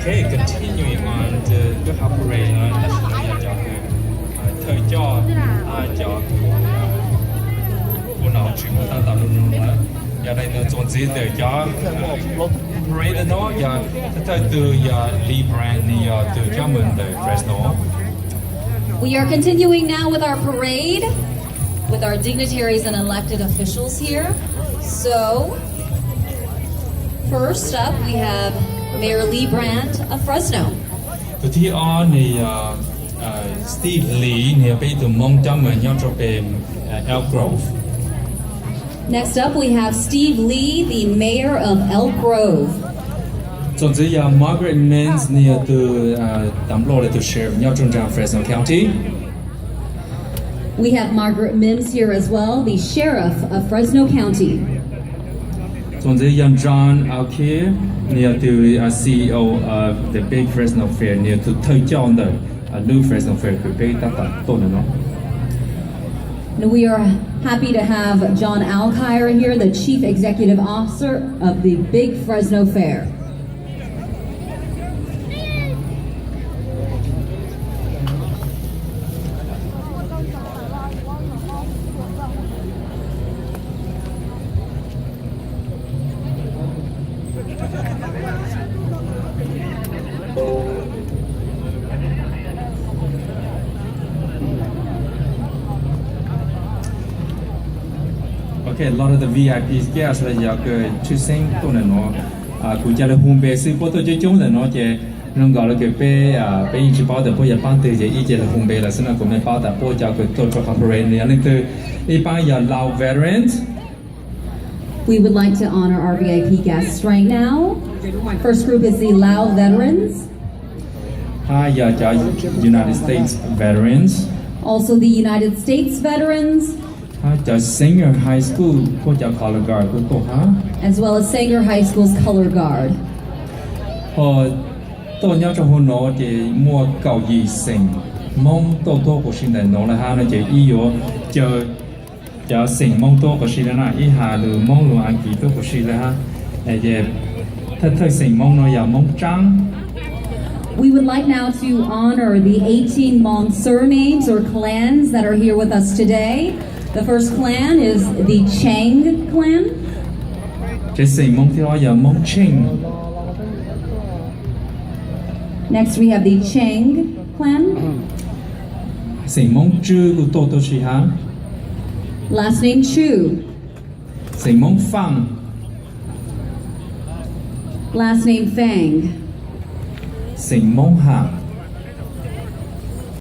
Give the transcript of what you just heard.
Okay, continuing on the parade là thời cho cho cô nào chuyện của ta tạo luôn là giờ đây là tổng diện để cho parade nó giờ tới từ giờ Lee Brand từ cho mình từ Fresno. We are continuing now with our parade with our dignitaries and elected officials here. So, first up we have Mayor Lee Brand of Fresno. Từ thi on thì Steve Lee thì bây giờ mong cho mình nhau cho về Elk Grove. Next up we have Steve Lee, the mayor of Elk Grove. Tổng giám đốc Margaret Mintz thì từ tạm lộ từ sheriff nhau trong trang Fresno County. We have Margaret Mims here as well, the sheriff of Fresno County. Tổng giám đốc John Alkier thì từ CEO of the Big Fresno Fair thì từ thời chọn đời New Fresno Fair của bây ta tổ nó. And we are happy to have John Alkier here, the chief executive officer of the Big Fresno Fair. Okay, a lot of the VIPs guests là giờ cái choosing tổ này nó cũng chỉ là hôm bữa sự bố tôi chơi chung là nó chỉ nó gọi là cái bé chỉ bảo được bây giờ ban từ giờ ý chỉ là hôm bữa là xin là cũng mới bảo được bây giờ cái tổ chức corporate này nên từ đi ban giờ lao veterans. We would like to honor our VIP guests right now. First group is the Lao veterans. Hai giờ cho United States veterans. Also the United States veterans. Cho Sanger High School cô cho color guard của tổ ha. As well as Sanger High School's color guard. Tổ nhau trong hôm đó thì mua cầu gì sinh mong tổ của sinh này nó là ha nó chỉ ý yếu cho sinh mong tổ của sinh là ý hà được mong luôn anh kỹ tổ của sinh là ha để thật sinh mong nó giờ mong trắng. We would like now to honor the 18 Hmong surnames or clans that are here with us today. The first clan is the Chang clan. Next we have the Chang clan. Last name Chu. Last name Fang.